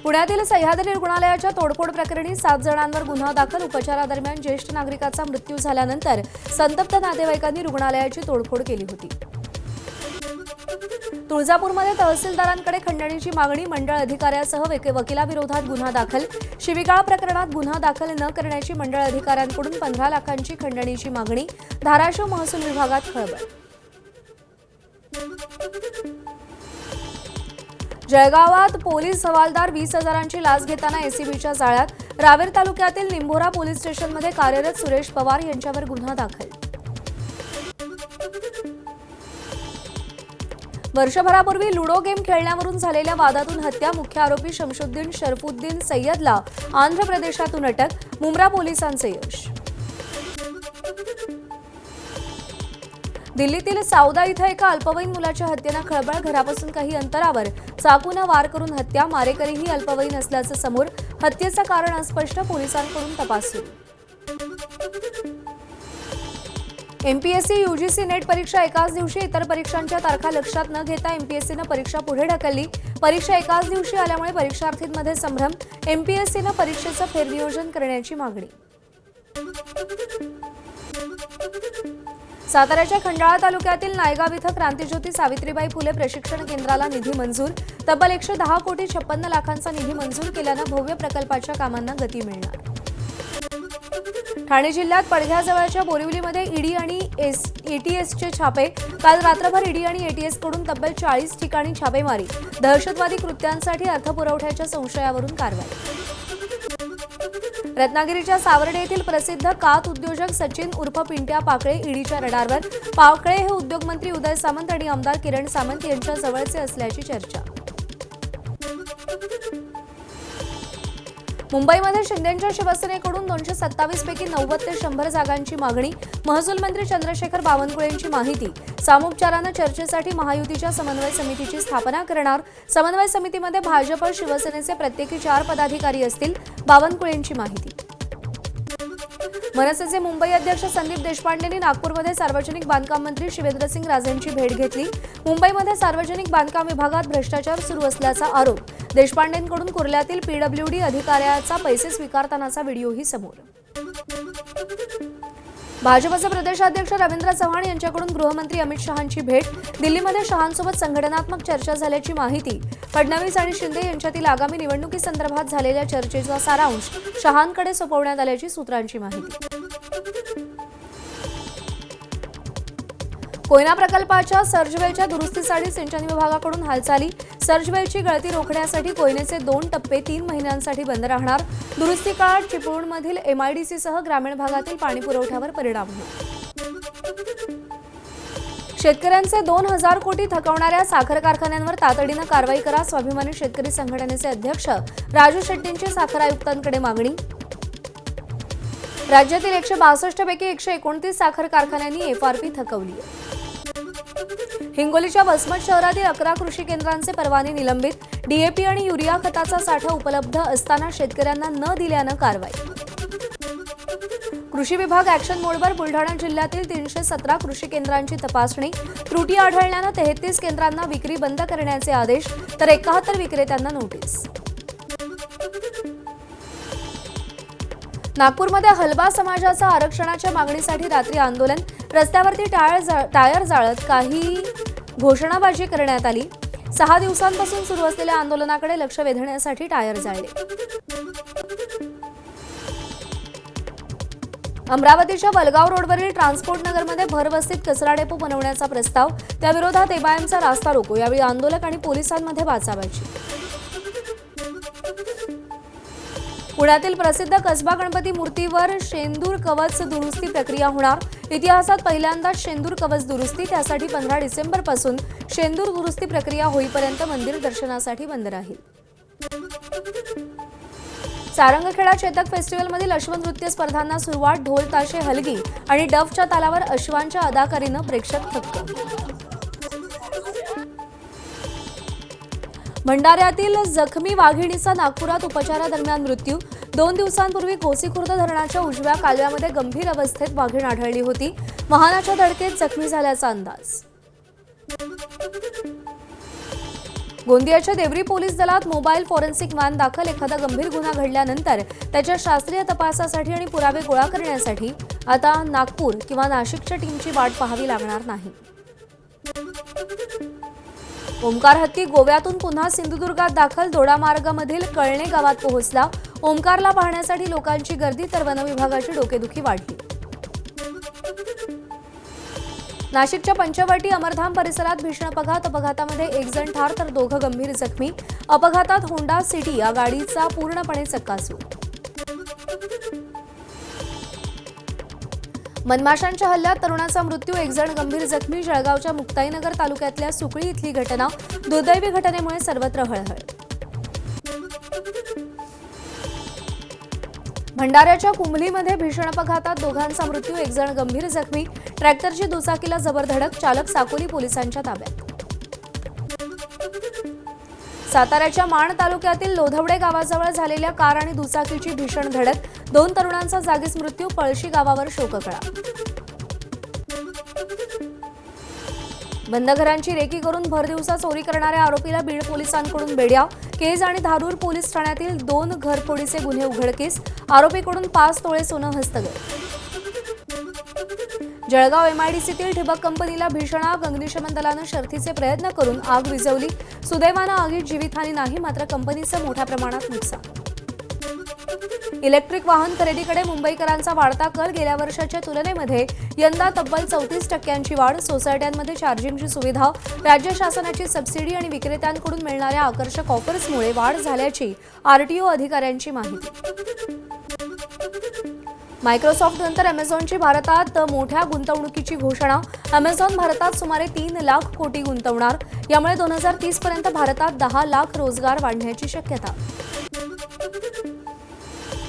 पुण्यातील सह्याद्री रुग्णालयाच्या तोडफोड प्रकरणी 7 जणांवर गुन्हा दाखल. उपचारादरम्यान ज्येष्ठ नागरिकाचा मृत्यू झाल्यानंतर संतप्त नातेवाईकांनी रुग्णालयाची तोडफोड केली होती. तुळजापूरमध्ये तहसीलदारांकडे खंडणीची मागणी. मंडळ अधिकाऱ्यासह वकिलाविरोधात गुन्हा दाखल. शिवीगाळ प्रकरणात गुन्हा दाखल न करण्याची मंडळ अधिकाऱ्यांकडून 15 लाखांची खंडणीची मागणी. धाराशिव महसूल विभागात खळबळ. जळगावात पोलीस हवालदार 20,000ची लाच घेताना एसीबीच्या जाळ्यात. रावेर तालुक्यातील निंभोरा पोलीस स्टेशनमध्ये कार्यरत सुरेश पवार यांच्यावर गुन्हा दाखल. वर्षभरापूर्वी लुडो गेम खेळण्यावरून झालेल्या वादातून हत्या. मुख्य आरोपी शमशुद्दीन शरफुद्दीन सय्यदला आंध्र प्रदेशातून अटक. मुंब्रा पोलिसांचे यश. दिल्लीतील सावदा इथं एका अल्पवयीन मुलाच्या हत्येनं खळबळ. घरापासून काही अंतरावर चाकूनं वार करून हत्या. मारेकरीही अल्पवयीन असल्याचं समोर. हत्येचं कारण अस्पष्ट. पोलिसांकडून तपास सुरू. एमपीएससी यूजीसी नेट परीक्षा एकाच दिवशी. इतर परीक्षांच्या तारखा लक्षात न घेता एमपीएससीनं परीक्षा पुढे ढकलली. परीक्षा एकाच दिवशी आल्यामुळे परीक्षार्थींमध्ये संभ्रम. एमपीएससीनं परीक्षेचं फेरनियोजन करण्याची मागणी. साताऱ्याच्या खंडाळा तालुक्यातील नायगाव इथं क्रांतिज्योती सावित्रीबाई फुले प्रशिक्षण केंद्राला निधी मंजूर. तब्बल 110 कोटी 56 लाखांचा निधी मंजूर केल्यानं भव्य प्रकल्पाच्या कामांना गती मिळणार. ठाणे जिल्ह्यात पडघ्याजवळच्या बोरिवलीमध्ये ईडी आणि एटीएसचे छापे. काल रात्रभर ईडी आणि एटीएसकडून तब्बल 40 ठिकाणी छापेमारी. दहशतवादी कृत्यांसाठी अर्थपुरवठ्याच्या संशयावरून कारवाई. रत्नागिरीच्या सावर्डे येथील प्रसिद्ध कात उद्योजक सचिन उर्फ पिंट्या पाकळे ईडीच्या रडारवर. पाकळे हे उद्योगमंत्री उदय सामंत आणि आमदार किरण सामंत यांच्या जवळचे असल्याची चर्चा. मुंबईमध्ये शिंदेंच्या शिवसेनेकडून 227 पैकी 90 ते 100 जागांची मागणी. महसूल मंत्री चंद्रशेखर बावनकुळेंची माहिती. सामोपचारानं चर्चेसाठी महायुतीच्या समन्वय समितीची स्थापना करणार. समन्वय समितीमध्ये भाजप शिवसेनेचे प्रत्येकी 4 पदाधिकारी असतील. बावनकुळेंची माहिती. मनसेचे मुंबई अध्यक्ष संदीप देशपांडेंनी नागपूरमध्ये सार्वजनिक बांधकाम मंत्री शिवेंद्रसिंग राजेंची भेट घेतली. मुंबईमध्ये सार्वजनिक बांधकाम विभागात भ्रष्टाचार सुरू असल्याचा आरोप. देशपांडेंकडून कुर्ल्यातील पीडब्ल्यूडी अधिकाऱ्याचा पैसे स्वीकारतानाचा व्हिडिओही समोर. भाजपचे प्रदेशाध्यक्ष रवींद्र चव्हाण यांच्याकडून गृहमंत्री अमित शहांची भेट. दिल्लीमध्ये शहांसोबत संघटनात्मक चर्चा झाल्याची माहिती. फडणवीस आणि शिंदे यांच्यातील आगामी निवडणुकीसंदर्भात झालेल्या चर्चेचा सारांश शहांकडे सोपवण्यात आल्याची सूत्रांची माहिती. कोयना प्रकल्पाच्या सर्जवेलच्या दुरुस्तीसाठी सिंचन विभागाकडून हालचाली. सर्जवेलची गळती रोखण्यासाठी कोयनेचे 2 टप्पे 3 महिन्यांसाठी बंद राहणार. दुरुस्ती काळात चिपळूणमधील एमआयडीसीसह ग्रामीण भागातील पाणी पुरवठ्यावर परिणाम होईल. शेतकऱ्यांचे 2,000 कोटी थकवणाऱ्या साखर कारखान्यांवर तातडीनं कारवाई करा. स्वाभिमानी शेतकरी संघटनेचे अध्यक्ष राजू शेट्टींची साखर आयुक्तांकडे मागणी. राज्यातील 162 पैकी 129 साखर कारखान्यांनी एफआरपी थकवली. हिंगोलीच्या वसमत शहरातील 11 कृषी केंद्रांचे परवाने निलंबित. डीएपी आणि युरिया खताचा साठा उपलब्ध असताना शेतकऱ्यांना न दिल्यानं कारवाई. कृषी विभाग ॲक्शन मोडवर. बुलढाणा जिल्ह्यातील 317 कृषी केंद्रांची तपासणी. त्रुटी आढळल्यानं 33 केंद्रांना विक्री बंद करण्याचे आदेश, तर 71 विक्रेत्यांना नोटीस. नागपूरमध्ये हलबा समाजाचा आरक्षणाच्या मागणीसाठी रात्री आंदोलन. रस्त्यावरती टायर जाळत काही घोषणाबाजी करण्यात आली. 6 दिवसांपासून सुरू असलेल्या आंदोलनाकडे लक्ष वेधण्यासाठी टायर जाळले. अमरावतीच्या वलगाव रोडवरील ट्रान्सपोर्ट नगरमध्ये भरवस्तीत कचरा डेपो बनवण्याचा प्रस्ताव. त्याविरोधात एमआयएमचा रास्ता रोको. यावेळी आंदोलक आणि पोलिसांमध्ये बाचाबाची. पुण्यातील प्रसिद्ध कसबा गणपती मूर्तीवर शेंदूर कवच दुरुस्ती प्रक्रिया होणार. इतिहासात पहिल्यांदाच शेंदूर कवच दुरुस्ती. त्यासाठी 15 डिसेंबरपासून शेंदूर दुरुस्ती प्रक्रिया होईपर्यंत मंदिर दर्शनासाठी बंद राहील. सारंगखेडा चेतक फेस्टिवलमधील अश्वनृत्य स्पर्धांना सुरुवात. ढोल ताशे हलगी आणि डफच्या तालावर अश्वांच्या अदाकारीनं प्रेक्षक थक्क. भंडाऱ्यातील जखमी वाघिणीचा नागपुरात उपचारादरम्यान मृत्यू. 2 दिवसांपूर्वी गोसीखुर्द धरणाच्या उजव्या कालव्यामध्ये गंभीर अवस्थेत वाघीण आढळली होती. वाहनाच्या धडकेत जखमी झाल्याचा अंदाज. गोंदियाच्या देवरी पोलीस दलात मोबाईल फॉरेन्सिक व्हॅन दाखल. एखादा गंभीर गुन्हा घडल्यानंतर त्याच्या शास्त्रीय तपासासाठी आणि पुरावे गोळा करण्यासाठी आता नागपूर किंवा नाशिकच्या टीमची वाट पाहावी लागणार नाही. ओमकार हत्ती गोव्यातून पुन्हा सिंधुदुर्गात दाखल. दोडामार्गमधील कळणे गावात पोहोचला. ओमकारला पाहण्यासाठी लोकांची गर्दी, तर वनविभागाची डोकेदुखी वाढली. नाशिकच्या पंचवटी अमरधाम परिसरात भीषण अपघात. अपघातामध्ये एक जण ठार तर दोघं गंभीर जखमी. अपघातात होंडा सिटी या गाडीचा पूर्णपणे चक्काचूर. मधमाशांच्या हल्ल्यात तरुणाचा मृत्यू, एक जण गंभीर जखमी. जळगावच्या मुक्ताईनगर तालुक्यातल्या सुकळी इथली घटना. दुर्दैवी घटनेमुळे सर्वत्र हळहळ. भंडाऱ्याच्या कुंभलीमध्ये भीषण अपघातात दोघांचा मृत्यू, एक जण गंभीर जखमी. ट्रॅक्टरची दुचाकीला जबर धडक, चालक साकोली पोलिसांच्या ताब्यात. साताऱ्याच्या माण तालुक्यातील लोधवडे गावाजवळ झालेल्या कार आणि दुचाकीची भीषण धडक. 2 तरुणांचा जागीच मृत्यू. पळशी गावावर शोककळा. बंद घरांची रेकी करून भरदिवसा चोरी करणाऱ्या आरोपीला बीड पोलिसांकडून बेड्या. केज आणि धारूर पोलीस ठाण्यातील 2 घरफोडीचे गुन्हे उघडकीस. आरोपीकडून 5 तोळे सोनं हस्तगत. जळगाव एमआयडीसीतील ठिबक कंपनीला भीषण आग. अग्निशमन दलानं शर्थीचे प्रयत्न करून आग विझवली. सुदैवानं आगीत जीवितहानी नाही, मात्र कंपनीचं मोठ्या प्रमाणात नुकसान. इलेक्ट्रिक वाहन खरेदीकडे मुंबईकरांचा वाढता कल. गेल्या वर्षाच्या तुलनेमध्ये यंदा तब्बल 34% वाढ. सोसायट्यांमध्ये चार्जिंगची सुविधा, राज्य शासनाची सबसिडी आणि विक्रेत्यांकडून मिळणाऱ्या आकर्षक ऑफर्समुळे वाढ झाल्याची आरटीओ अधिकाऱ्यांची माहिती. मायक्रोसॉफ्ट नंतर अमेझॉनची भारतात मोठ्या गुंतवणुकीची घोषणा. अमेझॉन भारतात सुमारे 3 लाख कोटी गुंतवणार. यामुळे 2030 पर्यंत भारतात 10 लाख रोजगार वाढण्याची शक्यता.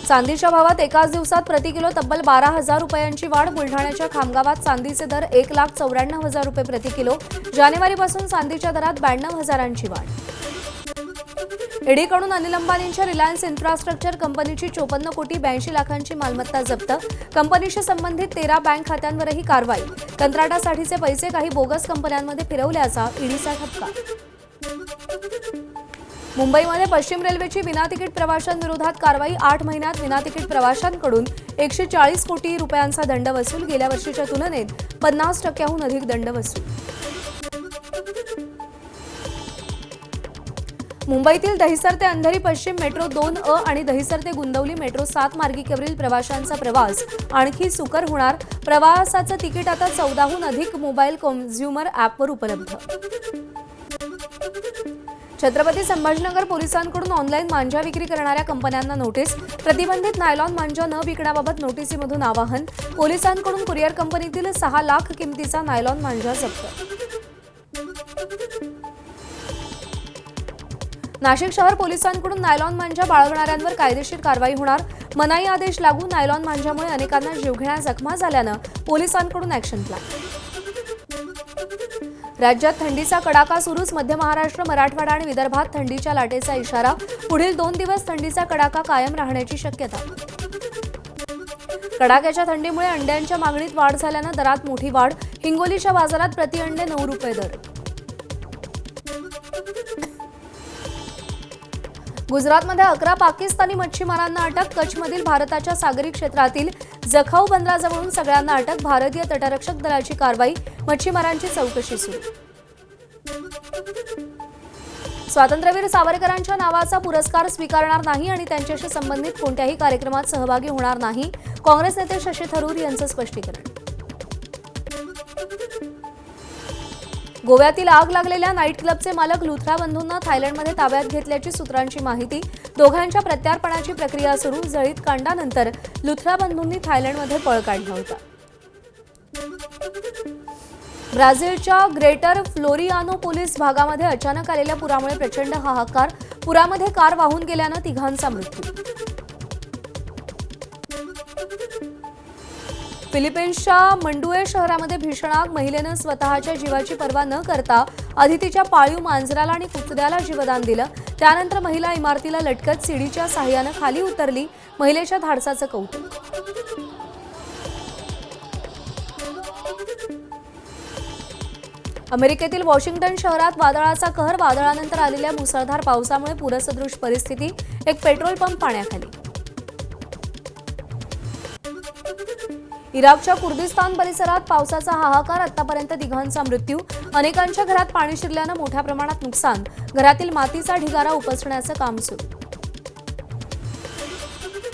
चांदीच्या भावात एकाच दिवसात प्रति किलो तब्बल 12,000 रुपयांची वाढ. बुलढाण्याच्या खामगावात चांदीचे दर 1,94,000 रुपये प्रति किलो. जानेवारीपासून चांदीच्या दरात 92,000ची वाढ. ईडीकडून अनिल अंबानींच्या रिलायन्स इन्फ्रास्ट्रक्चर कंपनीची 54 कोटी 82 लाखांची मालमत्ता जप्त. कंपनीशी संबंधित 13 बँक खात्यांवरही कारवाई. कंत्राटासाठीचे पैसे काही बोगस कंपन्यांमध्ये फिरवल्याचा ईडीचा ठपका. मुंबईमध्ये पश्चिम रेल्वेची विनातिकीट प्रवाशांविरोधात कारवाई. 8 महिन्यात विनातिकीट प्रवाशांकडून 140 कोटी रुपयांचा दंड वसूल. गेल्या वर्षीच्या तुलनेत 50%हून अधिक दंड वसूल. मुंबईतील दहिसर ते अंधेरी पश्चिम मेट्रो 2A आणि दहिसर ते गुंदवली मेट्रो 7 मार्गिकेवरील प्रवाशांचा प्रवास आणखी सुकर होणार. प्रवासाचं तिकीट आता 14हून अधिक मोबाईल कन्झ्युमर ॲपवर उपलब्ध. छत्रपती संभाजीनगर पोलिसांकडून ऑनलाईन मांजा विक्री करणाऱ्या कंपन्यांना नोटीस. प्रतिबंधित नायलॉन मांजा न विकण्याबाबत नोटीसीमधून आवाहन. पोलिसांकडून कुरिअर कंपनीतील 6 लाख किमतीचा नायलॉन मांजा जप्त. नाशिक शहर पोलिसांकडून नायलॉन मांजा बाळगणाऱ्यांवर कायदेशीर कारवाई होणार. मनाई आदेश लागू. नायलॉन मांजामुळे अनेकांना जीवघेण्या जखमा झाल्यानं पोलिसांकडून ॲक्शन प्लॅन. राज्यात थंडीचा कडाका सुरूच. मध्य महाराष्ट्र, मराठवाडा आणि विदर्भात थंडीच्या लाटेचा इशारा. पुढील 2 दिवस थंडीचा कडाका कायम राहण्याची शक्यता. कडाक्याच्या थंडीमुळे अंड्यांच्या मागणीत वाढ झाल्यानं दरात मोठी वाढ. हिंगोलीच्या बाजारात प्रति अंडे 9 रुपये दर. गुजरातमध्ये 11 पाकिस्तानी मच्छीमारांना अटक. कच्छमधील भारताच्या सागरी क्षेत्रातील जखाऊ बंदराजवळून सगळ्यांना अटक. भारतीय तटरक्षक दलाची कारवाई. मच्छीमारांची चौकशी सुरू. स्वातंत्र्यवीर सावरकरांच्या नावाचा पुरस्कार स्वीकारणार नाही आणि त्यांच्याशी संबंधित कोणत्याही कार्यक्रमात सहभागी होणार नाही. काँग्रेस नेते शशी थरूर यांचं स्पष्टीकरण. गोव्यातील आग लागलेल्या नाईट क्लबचे मालक लुथरा बंधूंना थायलंडमध्ये ताब्यात घेतल्याची सूत्रांची माहिती. दोघांच्या प्रत्यार्पणाची प्रक्रिया सुरू. जळीत कांडानंतर लुथरा बंधूंनी थायलंडमध्ये पळ काढला होता. ब्राझीलच्या ग्रेटर फ्लोरियानोपोलिस भागामध्ये अचानक आलेल्या पुरामुळे प्रचंड हाहाकार. पुरामध्ये कार वाहून गेल्यानं 3घांचा मृत्यू. फिलिपिन्सच्या मंडुए शहरामध्ये भीषण आग. महिलेनं स्वतःच्या जीवाची पर्वा न करता आधी तिच्या पाळीव मांजराला आणि कुत्र्याला जीवदान दिलं. त्यानंतर महिला इमारतीला लटकत सीडीच्या साहाय्यानं खाली उतरली. महिलेच्या धाडसाचं कौतुक. अमेरिकेतील वॉशिंग्टन शहरात वादळाचा कहर, वादळानंतर आलेल्या मुसळधार पावसामुळे पूरसदृश परिस्थिती, एक पेट्रोल पंप पाण्याखाली. इराकच्या कुर्दिस्तान परिसरात पावसाचा हाहाकार, आतापर्यंत तिघांचा मृत्यू, अनेकांच्या घरात पाणी शिरल्यानं मोठ्या प्रमाणात नुकसान, घरातील मातीचा ढिगारा उपसण्याचं काम सुरू.